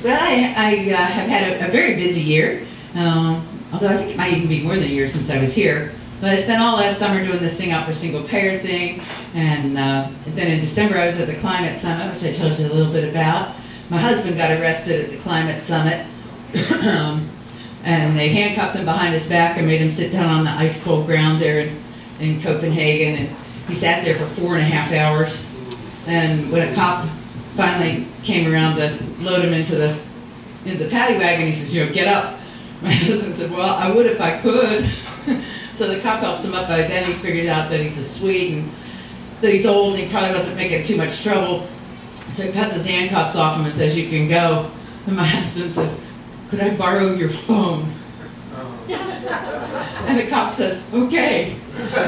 Well, I have had a very busy year, although I think it might even be more than a year since I was here. But I spent all last summer doing this Sing Out for Single Payer thing, and then in December I was at the Climate Summit, which I told you a little bit about. My husband got arrested at the Climate Summit, and they handcuffed him behind his back and made him sit down on the ice-cold ground there in Copenhagen, and he sat there for 4.5 hours. And when a cop finally came around to load him into the paddy wagon, he says, get up. My husband said, well, I would if I could. So the cop helps him up. By then he figured out that he's a Swede and that he's old and he probably wasn't making too much trouble. So he cuts his handcuffs off him and says, you can go. And my husband says, could I borrow your phone? And the cop says, okay.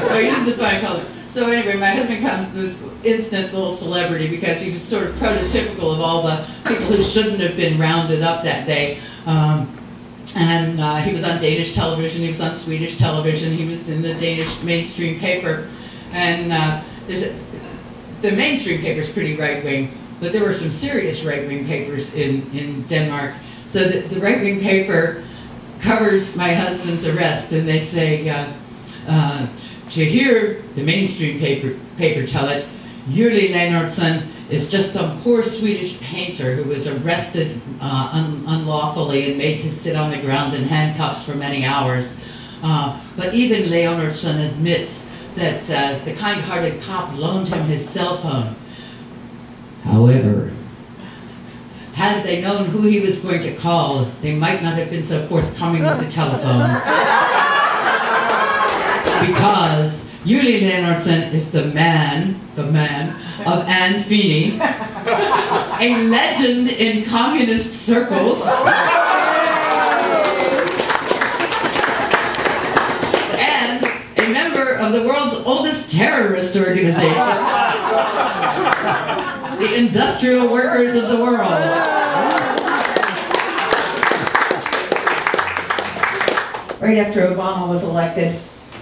So he uses the phone and calls it. So anyway, my husband becomes this instant little celebrity because he was sort of prototypical of all the people who shouldn't have been rounded up that day. He was on Danish television, he was on Swedish television, he was in the Danish mainstream paper. And the mainstream paper is pretty right-wing, but there were some serious right-wing papers in Denmark. So the right-wing paper covers my husband's arrest, and they say, to hear the mainstream paper tell it, Jurli Lennartsson is just some poor Swedish painter who was arrested unlawfully and made to sit on the ground in handcuffs for many hours. But even Lennartsson admits that the kind-hearted cop loaned him his cell phone. However, had they known who he was going to call, they might not have been so forthcoming with the telephone. Because Jurli Lennartsson is the man of Anne Feeney, a legend in communist circles, and a member of the world's oldest terrorist organization, the Industrial Workers of the World. Right after Obama was elected,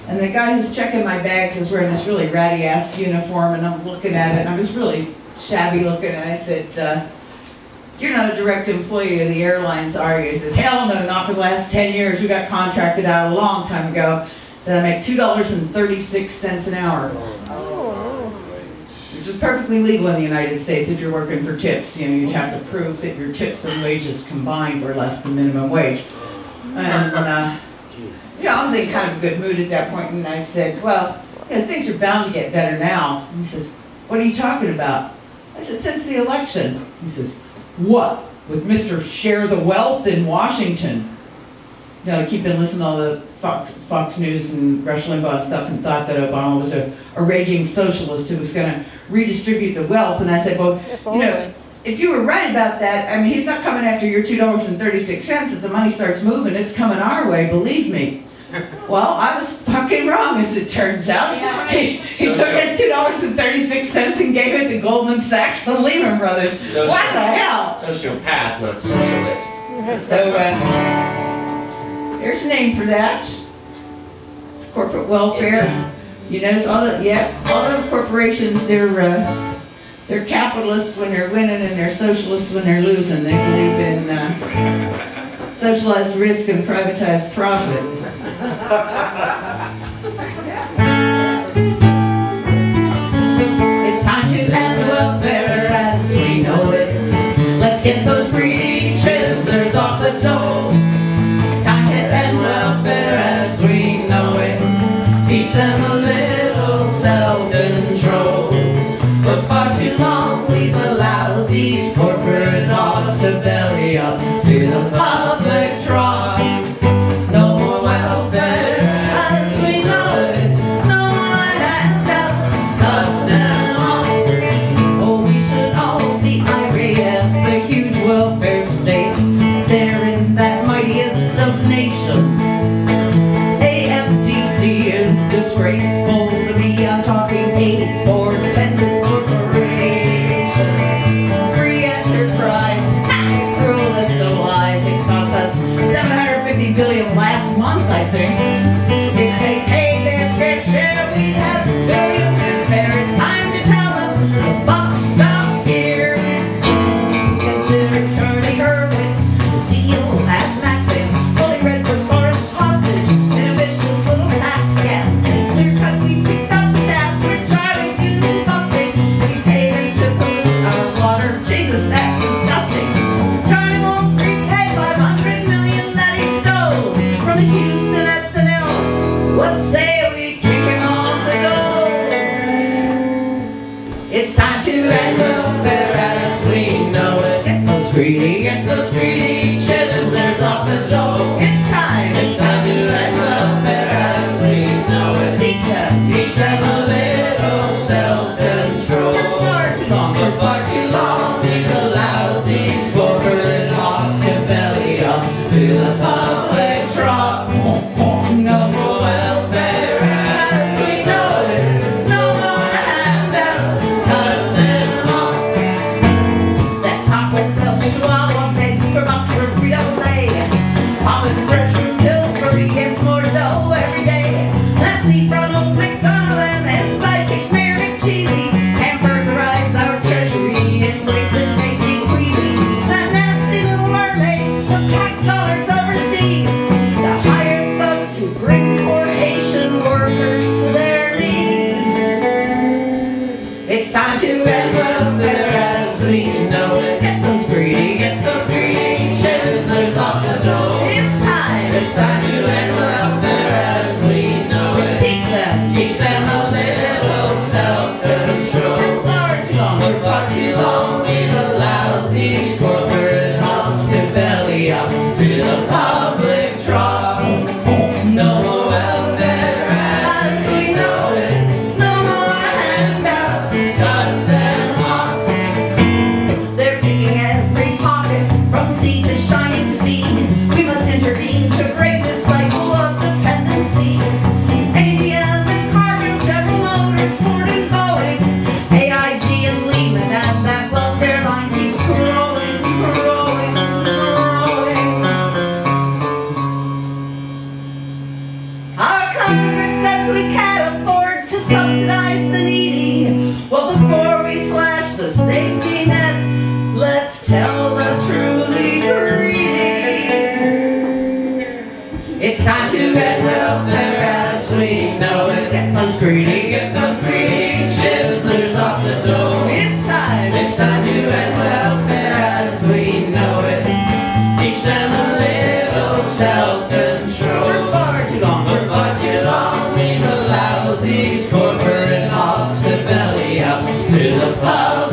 and the guy who's checking my bags is wearing this really ratty-ass uniform, and I'm looking at it, and I was really shabby looking, and I said, you're not a direct employee of the airlines, are you? He says, hell no, not for the last 10 years. We got contracted out a long time ago. So I make $2.36 an hour. Which is perfectly legal in the United States if you're working for tips. You'd have to prove that your tips and wages combined were less than minimum wage. And, I was in kind of a good mood at that point, and I said, well, things are bound to get better now. And he says, what are you talking about? I said, since the election. He says, what? With Mr. Share the Wealth in Washington? I keep been listening to all the Fox News and Rush Limbaugh and stuff, and thought that Obama was a raging socialist who was going to redistribute the wealth. And I said, well, if you were right about that, I mean, he's not coming after your $2.36. If the money starts moving, it's coming our way, believe me. Well, I was fucking wrong, as it turns out. Yeah, right. He took his $2.36 and gave it to Goldman Sachs and Lehman Brothers. What the hell? Sociopath, not socialist. So, there's a name for that. It's corporate welfare. You notice all the corporations, they're capitalists when they're winning and they're socialists when they're losing. They believe in socialized risk and privatized profit. It's time to end welfare as we know it. Let's get those greedy chiselers off the door. Time to end welfare as we know it. Teach them a little self-control. For far too long we've allowed these corporate dogs to belly up to the public trough. No more welfare as we know it. No more handouts tucked and long. Oh, we should all be irate at the huge welfare state. They're in that mightiest of nations. AFDC is disgraceful to me. I'm talking aid for dependent corporations. Free enterprise, cruelest of lies. It cost us $750 billion last month, I think. If they paid their fair share, we'd have billions to spare. It's time to tell them the buck stopped here. Consider Charlie Irwin It's time to end welfare as we know it. Get those greedy chiselers off the door. It's time to end welfare as we know it. Teach them a little self-control. For far too long we've allowed these corporate hogs to belly up to the public trough. No more welfare as we know it. No more handouts, cut them off. They're picking every pocket from sea to shining sea. We must intervene to break this cycle of dependency. ADM and Cargill, General Motors, Ford and Boeing, AIG and Lehman, and that welfare line keeps growing, growing, growing. Our Congress says we can't afford to subsidize the needy. Well, before we slash the safety net, let's tell the truly greedy. It's time to end welfare as we know it. Get those greedy chiselers off the door. It's time to end welfare as we know it. Teach them a little self-control. For far too long we've allowed these corporate hogs to belly up to the public.